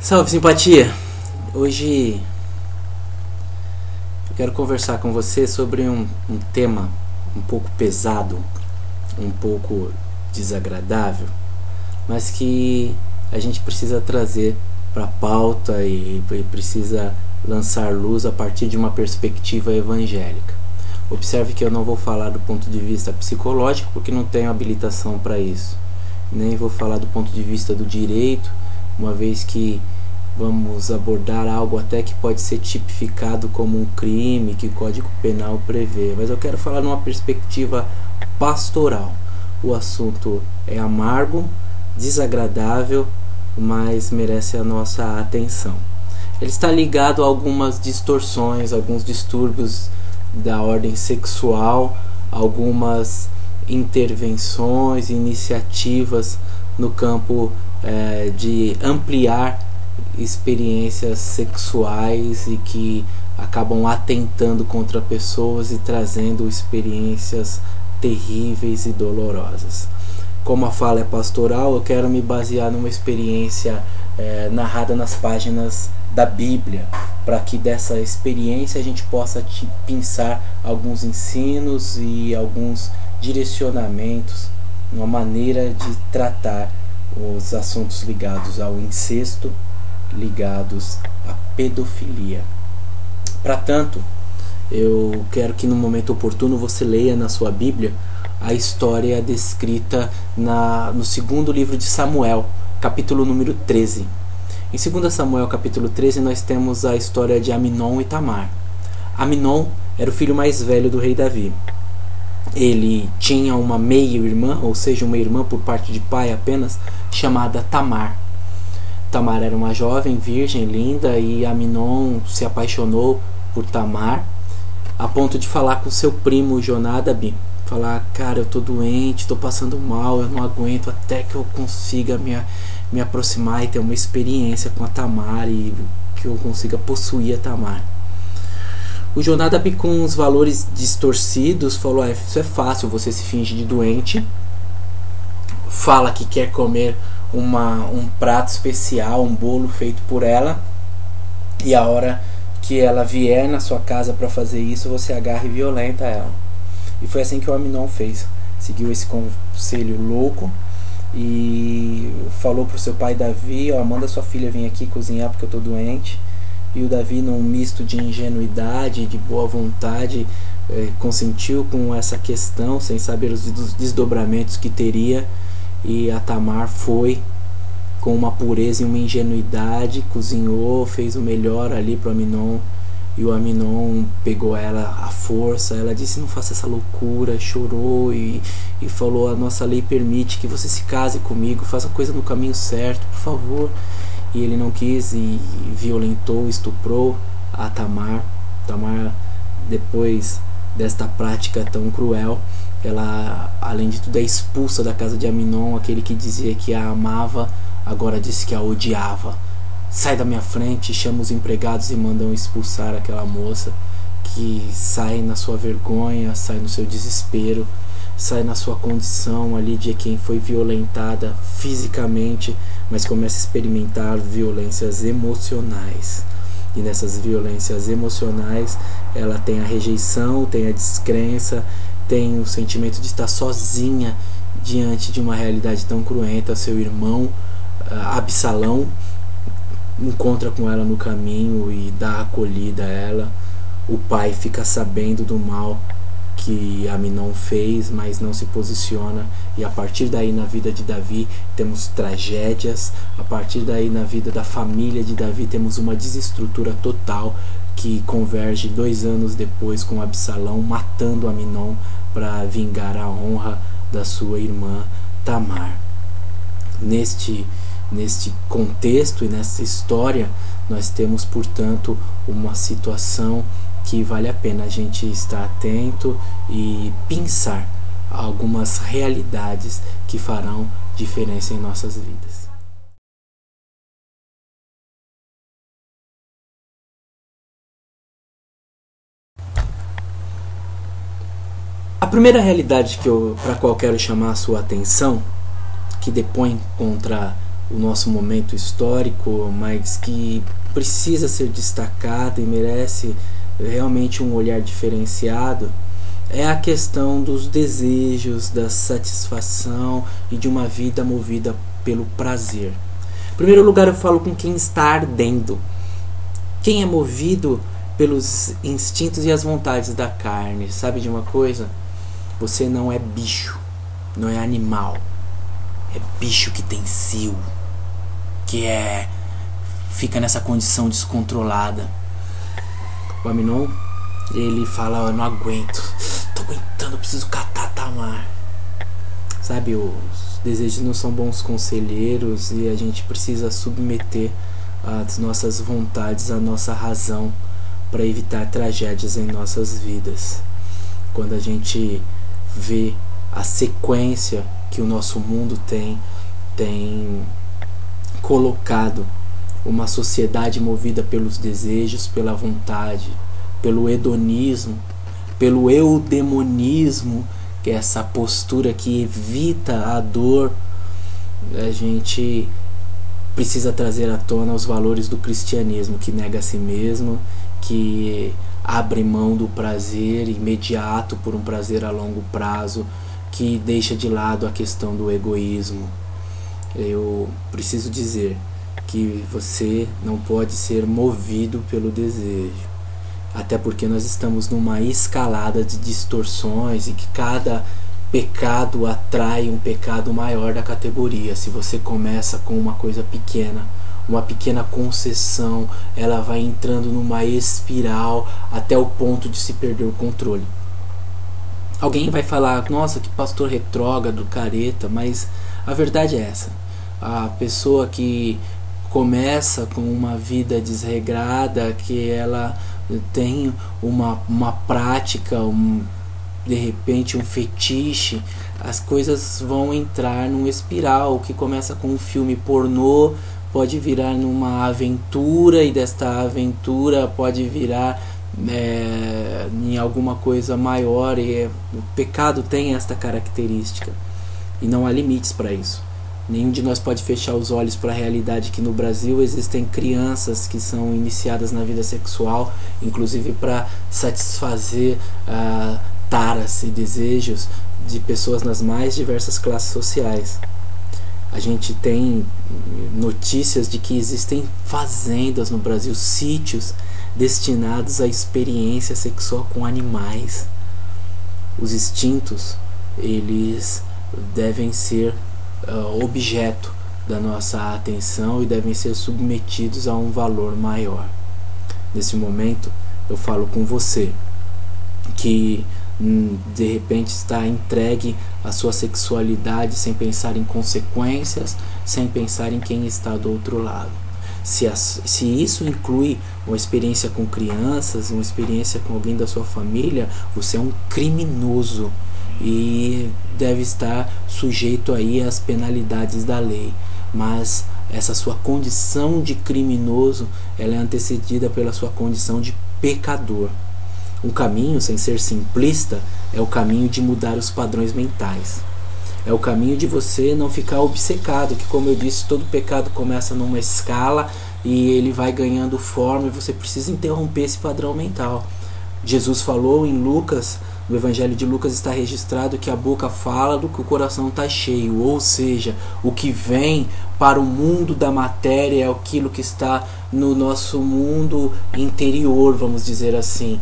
Salve, simpatia! Hoje eu quero conversar com você sobre um tema um pouco pesado, um pouco desagradável, mas que a gente precisa trazer para a pauta e precisa lançar luz a partir de uma perspectiva evangélica. Observe que eu não vou falar do ponto de vista psicológico, porque não tenho habilitação para isso, nem vou falar do ponto de vista do direito, uma vez que vamos abordar algo até que pode ser tipificado como um crime que o Código Penal prevê, mas eu quero falar numa perspectiva pastoral. O assunto é amargo, desagradável, mas merece a nossa atenção. Ele está ligado a algumas distorções, alguns distúrbios da ordem sexual, algumas intervenções, iniciativas no campo de ampliar experiências sexuais e que acabam atentando contra pessoas e trazendo experiências terríveis e dolorosas. Como a fala é pastoral, eu quero me basear numa experiência narrada nas páginas da Bíblia, para que dessa experiência a gente possa pensar alguns ensinos e alguns direcionamentos, uma maneira de tratar os assuntos ligados ao incesto, ligados à pedofilia. Para tanto, eu quero que no momento oportuno você leia na sua Bíblia a história descrita no segundo livro de Samuel, capítulo número 13. Em 2 Samuel capítulo 13 nós temos a história de Aminon e Tamar. Aminon era o filho mais velho do rei Davi. Ele tinha uma meia-irmã, ou seja, uma irmã por parte de pai apenas, chamada Tamar. Tamar era uma jovem, virgem, linda, e Aminon se apaixonou por Tamar, a ponto de falar com seu primo Jonadab, falar: cara, eu tô doente, tô passando mal, eu não aguento até que eu consiga me aproximar e ter uma experiência com a Tamar e que eu consiga possuir a Tamar. O Jonadab, com os valores distorcidos, falou: isso é fácil, você se finge de doente, fala que quer comer um prato especial, um bolo feito por ela, e a hora que ela vier na sua casa para fazer isso, você agarra e violenta ela. E foi assim que o Aminon fez. Seguiu esse conselho louco e falou para o seu pai Davi: manda sua filha vir aqui cozinhar porque eu estou doente. E o Davi, num misto de ingenuidade, de boa vontade, consentiu com essa questão, sem saber os desdobramentos que teria. E a Tamar foi com uma pureza e uma ingenuidade, cozinhou, fez o melhor ali para o Aminon. E o Aminon pegou ela à força. Ela disse: não faça essa loucura. Chorou e falou: a nossa lei permite que você se case comigo, faça a coisa no caminho certo, por favor. E ele não quis e violentou, estuprou a Tamar. Tamar, depois desta prática tão cruel, ela, além de tudo, é expulsa da casa de Aminon. Aquele que dizia que a amava, agora disse que a odiava. Sai da minha frente, chama os empregados e mandam expulsar aquela moça, que sai na sua vergonha, sai no seu desespero, sai na sua condição ali de quem foi violentada fisicamente, mas começa a experimentar violências emocionais. E nessas violências emocionais ela tem a rejeição, tem a descrença, tem o sentimento de estar sozinha diante de uma realidade tão cruenta. Seu irmão Absalão encontra com ela no caminho e dá acolhida a ela. O pai fica sabendo do mal que Aminon fez, mas não se posiciona, e a partir daí na vida de Davi temos tragédias. A partir daí na vida da família de Davi temos uma desestrutura total, que converge 2 anos depois com Absalão matando Aminon para vingar a honra da sua irmã Tamar. Neste contexto e nessa história nós temos, portanto, uma situação que vale a pena a gente estar atento e pensar algumas realidades que farão diferença em nossas vidas. A primeira realidade para a qual quero chamar a sua atenção, que depõe contra o nosso momento histórico, mas que precisa ser destacado e merece realmente um olhar diferenciado, é a questão dos desejos, da satisfação e de uma vida movida pelo prazer. Em primeiro lugar, eu falo com quem está ardendo. Quem é movido pelos instintos e as vontades da carne. Sabe de uma coisa? Você não é bicho, não é animal. É bicho que tem cio, que fica nessa condição descontrolada. O Aminon, ele fala: eu não aguento, tô aguentando, eu preciso catar Tamar. Sabe, os desejos não são bons conselheiros e a gente precisa submeter as nossas vontades à nossa razão para evitar tragédias em nossas vidas. Quando a gente vê a sequência que o nosso mundo tem colocado uma sociedade movida pelos desejos, pela vontade, pelo hedonismo, pelo eudemonismo, que é essa postura que evita a dor, a gente precisa trazer à tona os valores do cristianismo, que nega a si mesmo, que abre mão do prazer imediato por um prazer a longo prazo, que deixa de lado a questão do egoísmo. Eu preciso dizer que você não pode ser movido pelo desejo, até porque nós estamos numa escalada de distorções e que cada pecado atrai um pecado maior da categoria. Se você começa com uma coisa pequena, uma pequena concessão, ela vai entrando numa espiral até o ponto de se perder o controle. Alguém vai falar: nossa, que pastor retrógrado, careta, mas a verdade é essa. A pessoa que começa com uma vida desregrada, que ela tem uma prática, de repente um fetiche, as coisas vão entrar num espiral que começa com um filme pornô, pode virar numa aventura, e desta aventura pode virar em alguma coisa maior, e o pecado tem esta característica e não há limites para isso. Nenhum de nós pode fechar os olhos para a realidade que no Brasil existem crianças que são iniciadas na vida sexual, inclusive para satisfazer taras e desejos de pessoas nas mais diversas classes sociais. A gente tem notícias de que existem fazendas no Brasil, sítios destinados à experiência sexual com animais. Os instintos, eles devem ser objeto da nossa atenção e devem ser submetidos a um valor maior. Nesse momento eu falo com você que de repente está entregue à sua sexualidade sem pensar em consequências, sem pensar em quem está do outro lado. Se isso inclui uma experiência com crianças, uma experiência com alguém da sua família, você é um criminoso e deve estar sujeito aí às penalidades da lei. Mas essa sua condição de criminoso, ela é antecedida pela sua condição de pecador. Um caminho, sem ser simplista, é o caminho de mudar os padrões mentais. É o caminho de você não ficar obcecado, que, como eu disse, todo pecado começa numa escala e ele vai ganhando forma, e você precisa interromper esse padrão mental. Jesus falou em Lucas, no Evangelho de Lucas está registrado que a boca fala do que o coração está cheio, ou seja, o que vem para o mundo da matéria é aquilo que está no nosso mundo interior, vamos dizer assim,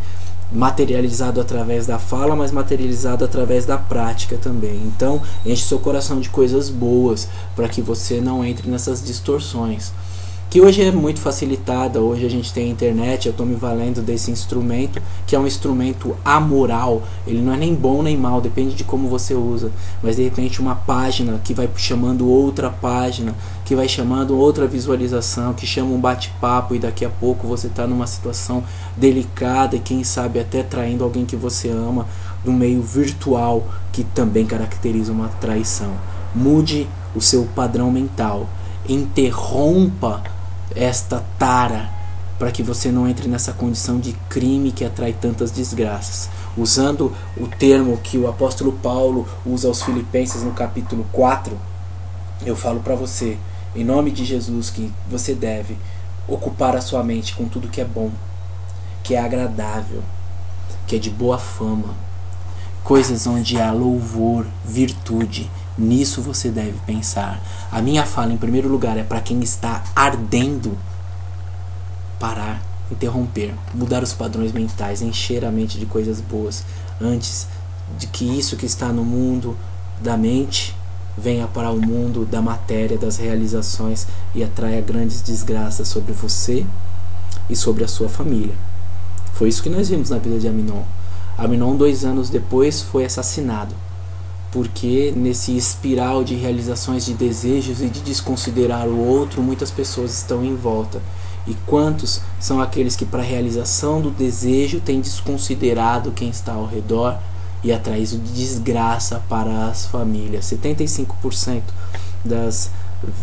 materializado através da fala, mas materializado através da prática também. Então, enche seu coração de coisas boas, para que você não entre nessas distorções, que hoje é muito facilitada. Hoje a gente tem a internet, eu estou me valendo desse instrumento, que é um instrumento amoral. Ele não é nem bom nem mal, depende de como você usa. Mas de repente uma página que vai chamando outra página, que vai chamando outra visualização, que chama um bate-papo, e daqui a pouco você está numa situação delicada e quem sabe até traindo alguém que você ama no meio virtual, que também caracteriza uma traição. Mude o seu padrão mental, interrompa esta tara, para que você não entre nessa condição de crime que atrai tantas desgraças. Usando o termo que o apóstolo Paulo usa aos Filipenses no capítulo 4, eu falo para você em nome de Jesus, que você deve ocupar a sua mente com tudo que é bom, que é agradável, que é de boa fama, coisas onde há louvor, virtude. Nisso você deve pensar. A minha fala, em primeiro lugar, é para quem está ardendo: parar, interromper, mudar os padrões mentais, encher a mente de coisas boas, antes de que isso que está no mundo da mente venha para o mundo da matéria, das realizações, e atraia grandes desgraças sobre você e sobre a sua família. Foi isso que nós vimos na vida de Aminon. Aminon, 2 anos depois, foi assassinado, porque nesse espiral de realizações, de desejos e de desconsiderar o outro, muitas pessoas estão em volta. E quantos são aqueles que, para a realização do desejo, têm desconsiderado quem está ao redor e atraído de desgraça para as famílias? 75% das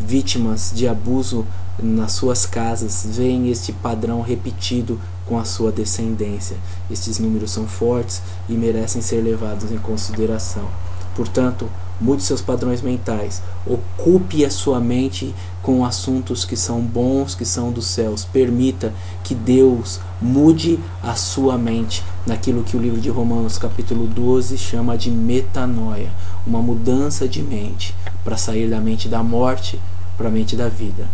vítimas de abuso nas suas casas veem este padrão repetido com a sua descendência. Estes números são fortes e merecem ser levados em consideração. Portanto, mude seus padrões mentais, ocupe a sua mente com assuntos que são bons, que são dos céus. Permita que Deus mude a sua mente naquilo que o livro de Romanos capítulo 12 chama de metanoia, uma mudança de mente, para sair da mente da morte para a mente da vida.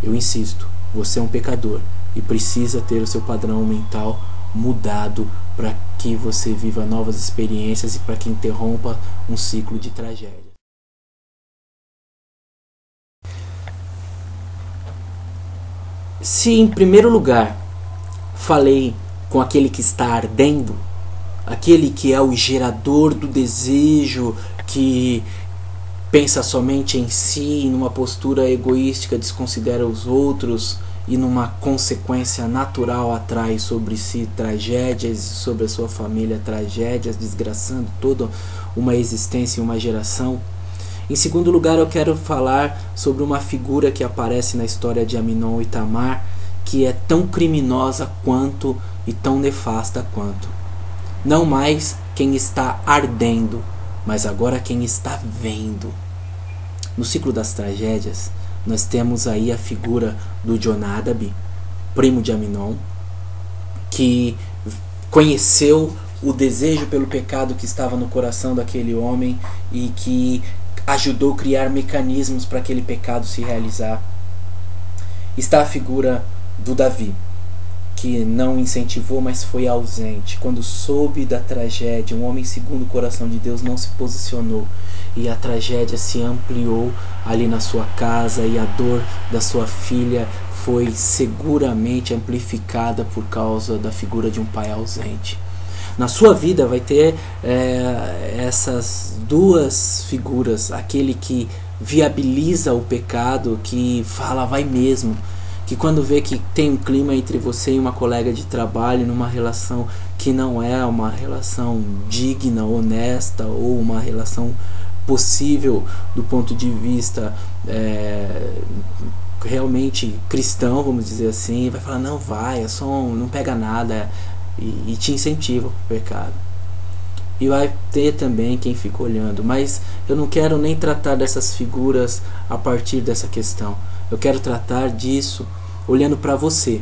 Eu insisto, você é um pecador e precisa ter o seu padrão mental mudado para que você viva novas experiências e para que interrompa um ciclo de tragédia. Se em primeiro lugar falei com aquele que está ardendo, aquele que é o gerador do desejo, que pensa somente em si, numa postura egoística, desconsidera os outros e numa consequência natural atrai sobre si tragédias, sobre a sua família tragédias, desgraçando toda uma existência e uma geração. Em segundo lugar, eu quero falar sobre uma figura que aparece na história de Aminon e Tamar, que é tão criminosa quanto e tão nefasta quanto. Não mais quem está ardendo, mas agora quem está vendo. No ciclo das tragédias, nós temos aí a figura do Jonadab, primo de Aminon, que conheceu o desejo pelo pecado que estava no coração daquele homem e que ajudou a criar mecanismos para aquele pecado se realizar. Está a figura do Davi, que não incentivou, mas foi ausente. Quando soube da tragédia, um homem segundo o coração de Deus não se posicionou, e a tragédia se ampliou ali na sua casa, e a dor da sua filha foi seguramente amplificada por causa da figura de um pai ausente. Na sua vida vai ter essas duas figuras: aquele que viabiliza o pecado, que fala vai mesmo, que quando vê que tem um clima entre você e uma colega de trabalho, numa relação que não é uma relação digna, honesta, ou uma relação possível do ponto de vista realmente cristão, vamos dizer assim, vai falar, não vai, é só não pega nada, e te incentiva para o pecado. E vai ter também quem fica olhando, mas eu não quero nem tratar dessas figuras a partir dessa questão. Eu quero tratar disso olhando para você,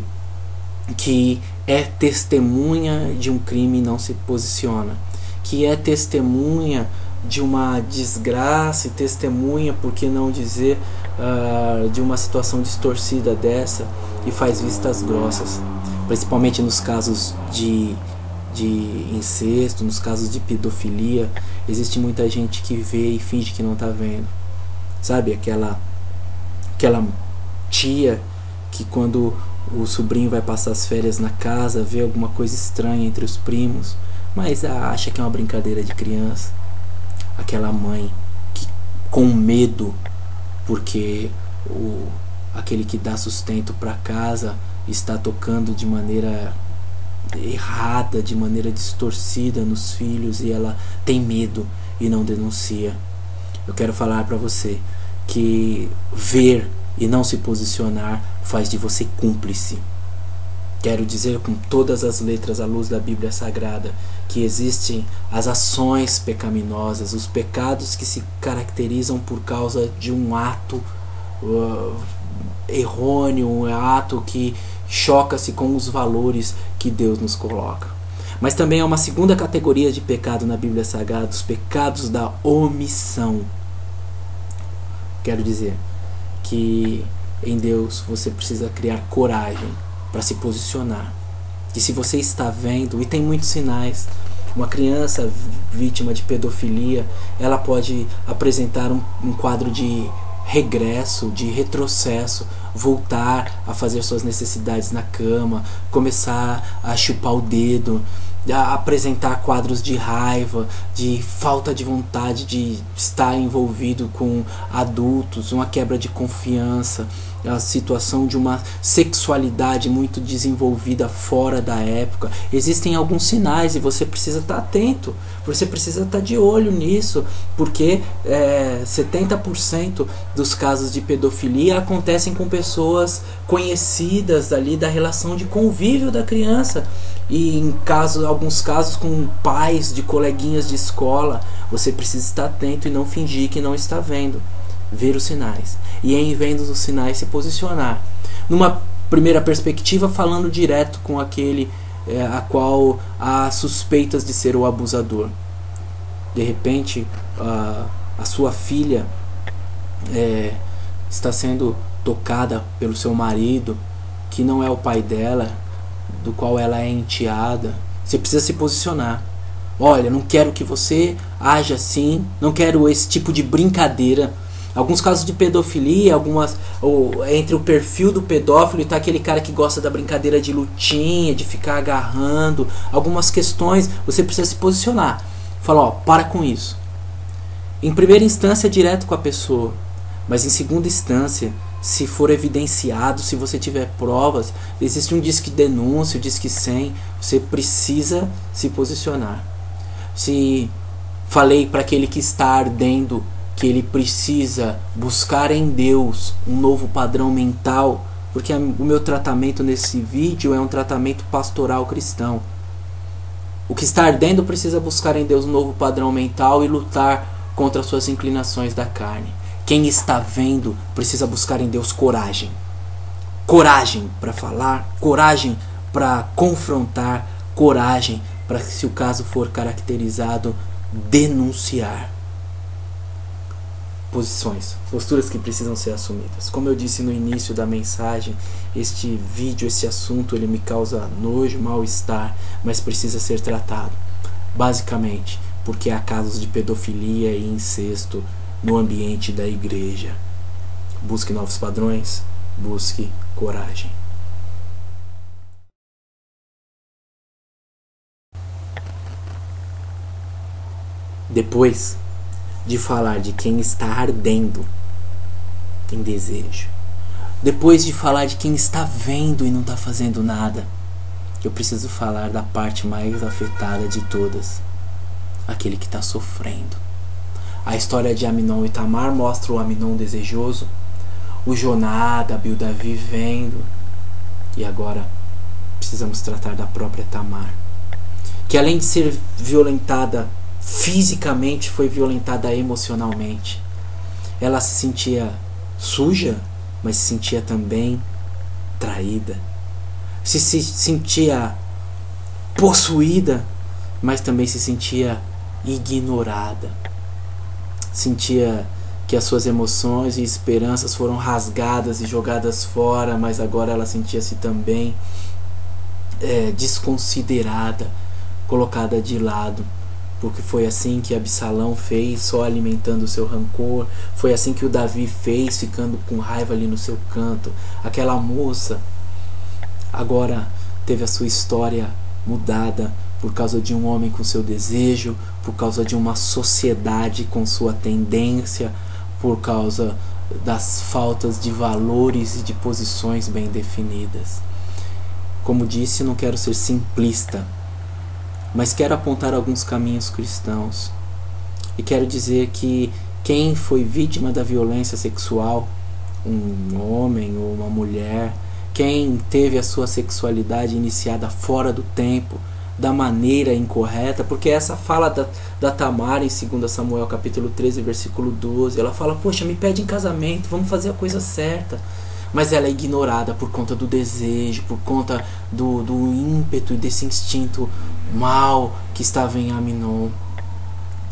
que é testemunha de um crime e não se posiciona, que é testemunha de uma desgraça e testemunha, por que não dizer, de uma situação distorcida dessa, e faz vistas grossas, principalmente nos casos de incesto, nos casos de pedofilia. Existe muita gente que vê e finge que não está vendo, sabe, aquela tia que quando o sobrinho vai passar as férias na casa vê alguma coisa estranha entre os primos, mas acha que é uma brincadeira de criança. Aquela mãe que, com medo, porque aquele que dá sustento para casa está tocando de maneira errada, de maneira distorcida nos filhos, e ela tem medo e não denuncia. Eu quero falar para você que ver e não se posicionar faz de você cúmplice. Quero dizer com todas as letras à luz da Bíblia Sagrada que existem as ações pecaminosas, os pecados que se caracterizam por causa de um ato errôneo, um ato que choca-se com os valores que Deus nos coloca. Mas também há uma segunda categoria de pecado na Bíblia Sagrada, os pecados da omissão. Quero dizer que em Deus você precisa criar coragem para se posicionar. E se você está vendo, e tem muitos sinais, uma criança vítima de pedofilia, ela pode apresentar um quadro de regresso, de retrocesso, voltar a fazer suas necessidades na cama, começar a chupar o dedo, a apresentar quadros de raiva, de falta de vontade de estar envolvido com adultos, uma quebra de confiança, a situação de uma sexualidade muito desenvolvida fora da época. Existem alguns sinais e você precisa estar atento, você precisa estar de olho nisso, porque 70% dos casos de pedofilia acontecem com pessoas conhecidas ali da relação de convívio da criança, e em alguns casos com pais de coleguinhas de escola. Você precisa estar atento e não fingir que não está vendo, ver os sinais, e em vendo os sinais se posicionar. Numa primeira perspectiva, falando direto com aquele a qual há suspeitas de ser o abusador. De repente a sua filha está sendo tocada pelo seu marido, que não é o pai dela, do qual ela é enteada. Você precisa se posicionar. Olha, não quero que você haja assim, não quero esse tipo de brincadeira. Alguns casos de pedofilia, entre o perfil do pedófilo e tá aquele cara que gosta da brincadeira de lutinha, de ficar agarrando, algumas questões, você precisa se posicionar. Fala, para com isso. Em primeira instância, direto com a pessoa, mas em segunda instância, se for evidenciado, se você tiver provas, existe um disque denúncia, um disque 100, você precisa se posicionar. Se falei para aquele que está ardendo que ele precisa buscar em Deus um novo padrão mental, porque o meu tratamento nesse vídeo é um tratamento pastoral cristão. O que está ardendo precisa buscar em Deus um novo padrão mental e lutar contra as suas inclinações da carne. Quem está vendo precisa buscar em Deus coragem. Coragem para falar, coragem para confrontar, coragem para, se o caso for caracterizado, denunciar. Posturas que precisam ser assumidas. Como eu disse no início da mensagem, este vídeo, esse assunto, ele me causa nojo, mal-estar, mas precisa ser tratado. Basicamente, porque há casos de pedofilia e incesto no ambiente da igreja. Busque novos padrões, busque coragem. Depois de falar de quem está ardendo em desejo, depois de falar de quem está vendo e não está fazendo nada, eu preciso falar da parte mais afetada de todas, aquele que está sofrendo. A história de Amnon e Tamar mostra o Amnon desejoso, o Jonadab e o Davi vendo, e agora precisamos tratar da própria Tamar, que além de ser violentada fisicamente, foi violentada emocionalmente. Ela se sentia suja, mas se sentia também traída. Se sentia possuída, mas também se sentia ignorada. Sentia que as suas emoções e esperanças foram rasgadas e jogadas fora, mas agora ela sentia-se também desconsiderada, colocada de lado. Porque foi assim que Absalão fez, só alimentando o seu rancor. Foi assim que o Davi fez, ficando com raiva ali no seu canto. Aquela moça agora teve a sua história mudada por causa de um homem com seu desejo, por causa de uma sociedade com sua tendência, por causa das faltas de valores e de posições bem definidas. Como disse, não quero ser simplista, mas quero apontar alguns caminhos cristãos. E quero dizer que quem foi vítima da violência sexual, um homem ou uma mulher, quem teve a sua sexualidade iniciada fora do tempo, da maneira incorreta, porque essa fala da Tamar em 2 Samuel capítulo 13, versículo 12, ela fala, poxa, me pede em casamento, vamos fazer a coisa certa. Mas ela é ignorada por conta do desejo, por conta do ímpeto e desse instinto mal que estava em Amnon.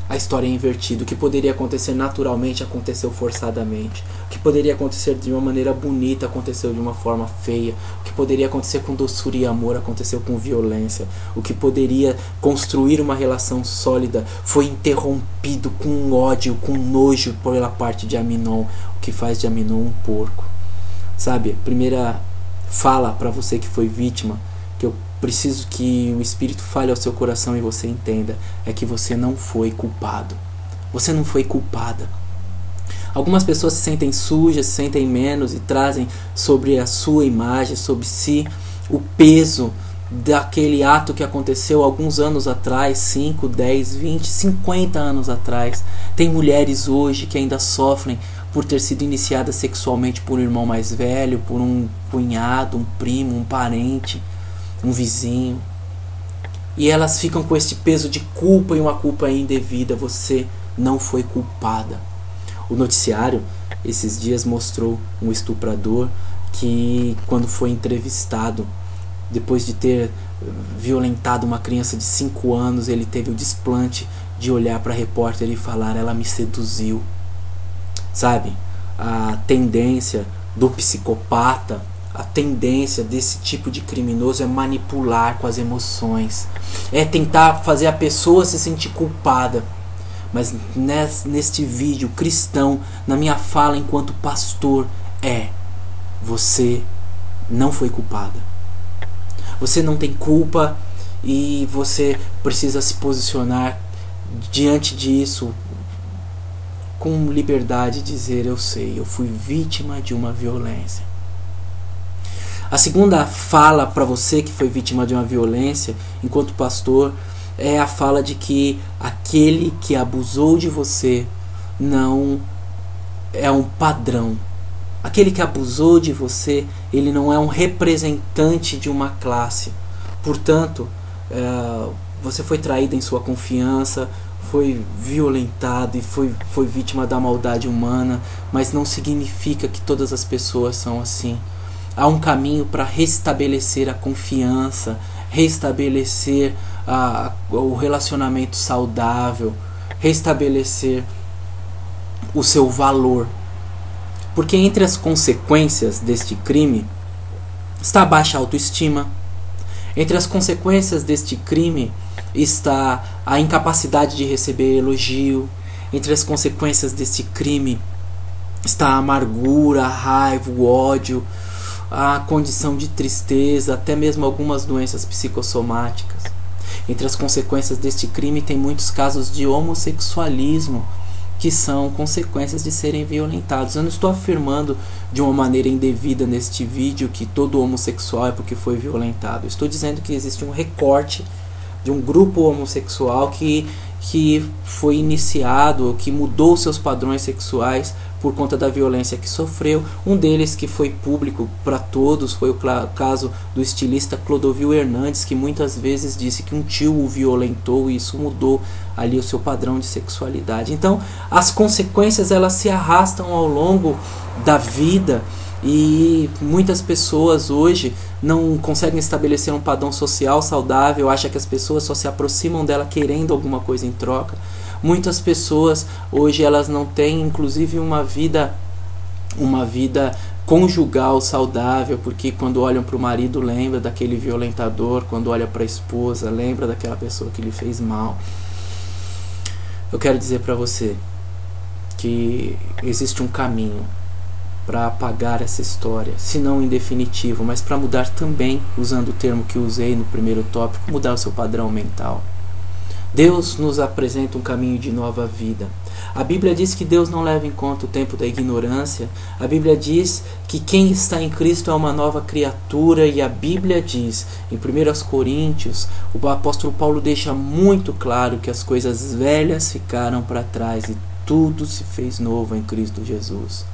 A história é invertida. O que poderia acontecer naturalmente aconteceu forçadamente. O que poderia acontecer de uma maneira bonita aconteceu de uma forma feia. O que poderia acontecer com doçura e amor aconteceu com violência. O que poderia construir uma relação sólida foi interrompido com ódio, com nojo pela parte de Amnon, o que faz de Amnon um porco. Sabe, a primeira fala para você que foi vítima, que eu preciso que o Espírito fale ao seu coração e você entenda, é que você não foi culpado. Você não foi culpada. Algumas pessoas se sentem sujas, se sentem menos e trazem sobre a sua imagem, sobre si, o peso daquele ato que aconteceu alguns anos atrás, 5, 10, 20, 50 anos atrás. Tem mulheres hoje que ainda sofrem por ter sido iniciada sexualmente por um irmão mais velho, por um cunhado, um primo, um parente, um vizinho. E elas ficam com este peso de culpa e uma culpa indevida. Você não foi culpada. O noticiário, esses dias, mostrou um estuprador que, quando foi entrevistado, depois de ter violentado uma criança de 5 anos, ele teve o desplante de olhar para a repórter e falar, ela me seduziu. Sabe, a tendência do psicopata, a tendência desse tipo de criminoso é manipular com as emoções, é tentar fazer a pessoa se sentir culpada. Mas neste vídeo cristão, na minha fala enquanto pastor, você não foi culpada. Você não tem culpa e você precisa se posicionar diante disso com liberdade, dizer, eu sei, eu fui vítima de uma violência. A segunda fala para você que foi vítima de uma violência, enquanto pastor, é a fala de que aquele que abusou de você não é um padrão. Aquele que abusou de você, ele não é um representante de uma classe. Portanto, você foi traído em sua confiança, foi violentado e foi vítima da maldade humana, mas não significa que todas as pessoas são assim. Há um caminho para restabelecer a confiança, restabelecer o relacionamento saudável, restabelecer o seu valor. Porque entre as consequências deste crime está a baixa autoestima. Entre as consequências deste crime está a incapacidade de receber elogio. Entre as consequências deste crime está a amargura, a raiva, o ódio, a condição de tristeza, até mesmo algumas doenças psicossomáticas. Entre as consequências deste crime tem muitos casos de homossexualismo, que são consequências de serem violentados. Eu não estou afirmando de uma maneira indevida neste vídeo que todo homossexual é porque foi violentado. Estou dizendo que existe um recorte de um grupo homossexual que foi iniciado, que mudou seus padrões sexuais por conta da violência que sofreu. Um deles que foi público para todos foi o caso do estilista Clodovil Hernandes, que muitas vezes disse que um tio o violentou e isso mudou ali o seu padrão de sexualidade. Então, as consequências elas se arrastam ao longo da vida e muitas pessoas hoje não conseguem estabelecer um padrão social saudável, acham que as pessoas só se aproximam dela querendo alguma coisa em troca. Muitas pessoas hoje elas não têm inclusive uma vida conjugal saudável, porque quando olham para o marido lembra daquele violentador, quando olha para a esposa lembra daquela pessoa que lhe fez mal. Eu quero dizer para você que existe um caminho para apagar essa história, se não em definitivo, mas para mudar também, usando o termo que usei no primeiro tópico, mudar o seu padrão mental. Deus nos apresenta um caminho de nova vida. A Bíblia diz que Deus não leva em conta o tempo da ignorância. A Bíblia diz que quem está em Cristo é uma nova criatura. E a Bíblia diz, em 1 Coríntios, o apóstolo Paulo deixa muito claro que as coisas velhas ficaram para trás e tudo se fez novo em Cristo Jesus.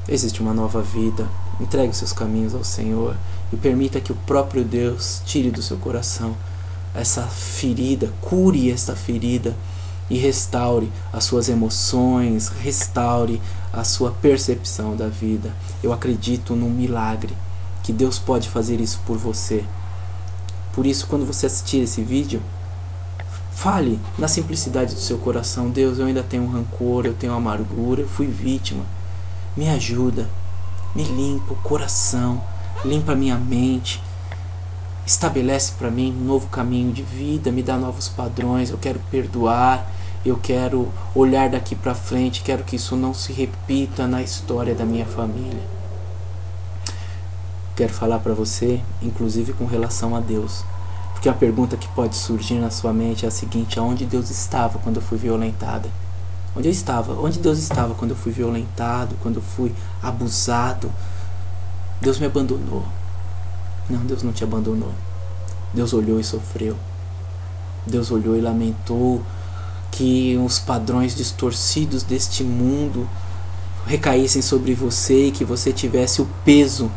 Existe uma nova vida. Entregue os seus caminhos ao Senhor e permita que o próprio Deus tire do seu coração essa ferida, cure esta ferida e restaure as suas emoções, restaure a sua percepção da vida. Eu acredito num milagre, que Deus pode fazer isso por você. Por isso, quando você assistir esse vídeo, fale na simplicidade do seu coração: Deus, eu ainda tenho rancor, eu tenho amargura, eu fui vítima. Me ajuda, me limpa o coração, limpa a minha mente, estabelece para mim um novo caminho de vida, me dá novos padrões. Eu quero perdoar, eu quero olhar daqui para frente, quero que isso não se repita na história da minha família. Quero falar para você, inclusive com relação a Deus, porque a pergunta que pode surgir na sua mente é a seguinte: aonde Deus estava quando eu fui violentada? Onde eu estava? Onde Deus estava quando eu fui violentado, quando eu fui abusado? Deus me abandonou. Não, Deus não te abandonou. Deus olhou e sofreu. Deus olhou e lamentou que os padrões distorcidos deste mundo recaíssem sobre você e que você tivesse o peso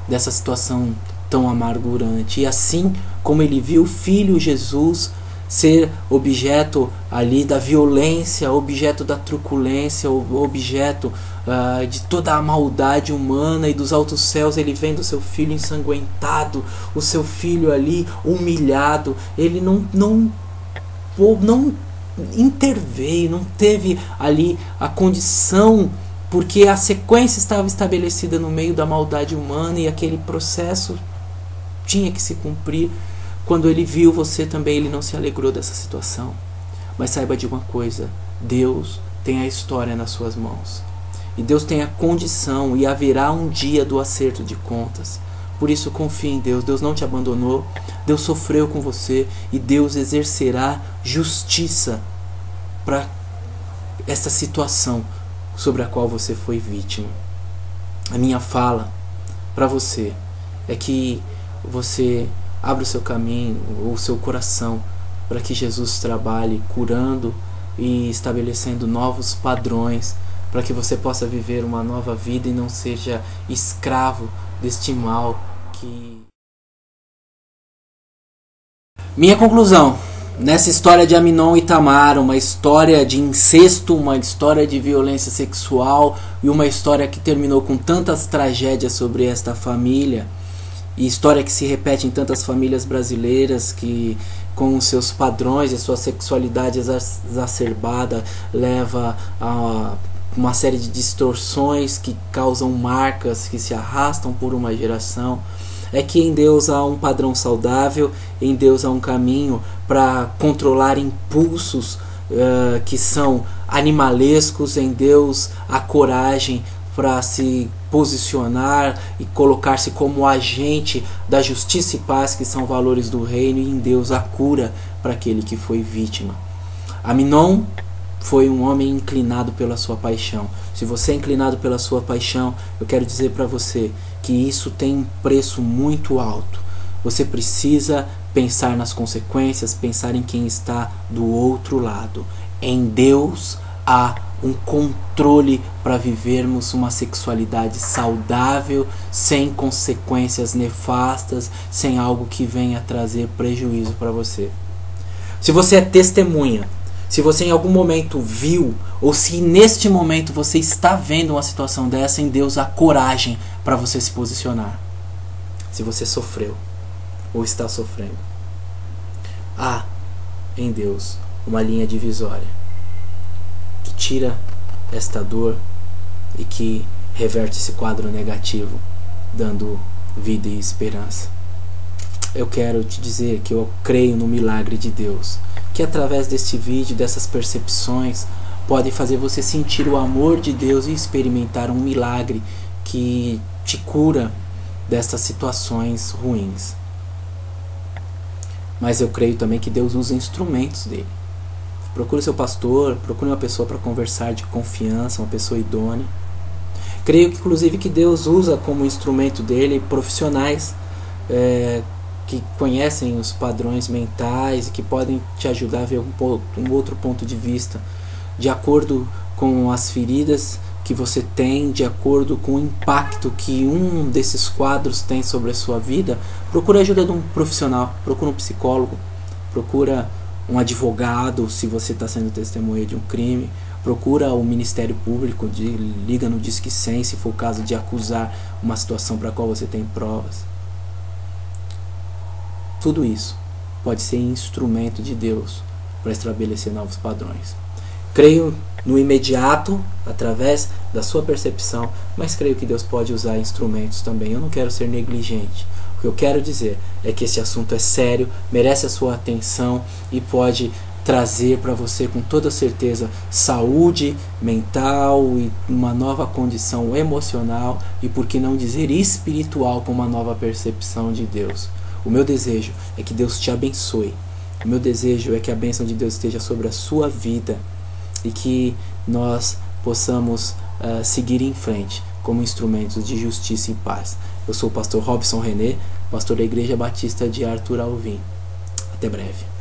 dessa situação tão amargurante. E assim como ele viu o Filho Jesus ser objeto ali da violência, objeto da truculência, objeto de toda a maldade humana, e dos altos céus ele vendo o seu filho ensanguentado, o seu filho ali humilhado, ele não interveio, não teve ali a condição, porque a sequência estava estabelecida no meio da maldade humana e aquele processo tinha que se cumprir. Quando ele viu você também, ele não se alegrou dessa situação. Mas saiba de uma coisa: Deus tem a história nas suas mãos. E Deus tem a condição, e haverá um dia do acerto de contas. Por isso confie em Deus. Deus não te abandonou, Deus sofreu com você, e Deus exercerá justiça para esta situação sobre a qual você foi vítima. A minha fala para você é que você abra o seu caminho, o seu coração, para que Jesus trabalhe curando e estabelecendo novos padrões, para que você possa viver uma nova vida e não seja escravo deste mal que... Minha conclusão nessa história de Amnon e Tamar, uma história de incesto, uma história de violência sexual e uma história que terminou com tantas tragédias sobre esta família, e história que se repete em tantas famílias brasileiras, que com os seus padrões e sua sexualidade exacerbada leva a uma série de distorções que causam marcas que se arrastam por uma geração. É que em Deus há um padrão saudável, em Deus há um caminho para controlar impulsos que são animalescos, em Deus há coragem para se posicionar e colocar-se como agente da justiça e paz, que são valores do reino, e em Deus há cura para aquele que foi vítima. Amnon foi um homem inclinado pela sua paixão. Se você é inclinado pela sua paixão, eu quero dizer para você que isso tem um preço muito alto. Você precisa pensar nas consequências, pensar em quem está do outro lado. Em Deus há um controle para vivermos uma sexualidade saudável, sem consequências nefastas, sem algo que venha trazer prejuízo para você. Se você é testemunha, se você em algum momento viu, ou se neste momento você está vendo uma situação dessa, em Deus há coragem para você se posicionar. Se você sofreu ou está sofrendo, há em Deus uma linha divisória que tira esta dor e que reverte esse quadro negativo, dando vida e esperança. Eu quero te dizer que eu creio no milagre de Deus, que através deste vídeo, dessas percepções, pode fazer você sentir o amor de Deus e experimentar um milagre que te cura destas situações ruins. Mas eu creio também que Deus usa instrumentos dele. Procure seu pastor, procure uma pessoa para conversar de confiança, uma pessoa idônea. Creio que inclusive que Deus usa como instrumento dele profissionais que conhecem os padrões mentais e que podem te ajudar a ver um outro ponto de vista, de acordo com as feridas que você tem de acordo com o impacto que um desses quadros tem sobre a sua vida, procura a ajuda de um profissional, procura um psicólogo, procura um advogado se você está sendo testemunha de um crime, procura o Ministério Público, liga no Disque 100 se for o caso de acusar uma situação para a qual você tem provas. Tudo isso pode ser instrumento de Deus para estabelecer novos padrões. Creio no imediato, através da sua percepção, mas creio que Deus pode usar instrumentos também. Eu não quero ser negligente. O que eu quero dizer é que esse assunto é sério, merece a sua atenção e pode trazer para você com toda certeza saúde mental e uma nova condição emocional e, por que não dizer, espiritual, com uma nova percepção de Deus. O meu desejo é que Deus te abençoe. O meu desejo é que a bênção de Deus esteja sobre a sua vida e que nós possamos seguir em frente como instrumentos de justiça e paz. Eu sou o pastor Robson René, pastor da Igreja Batista de Arthur Alvim. Até breve.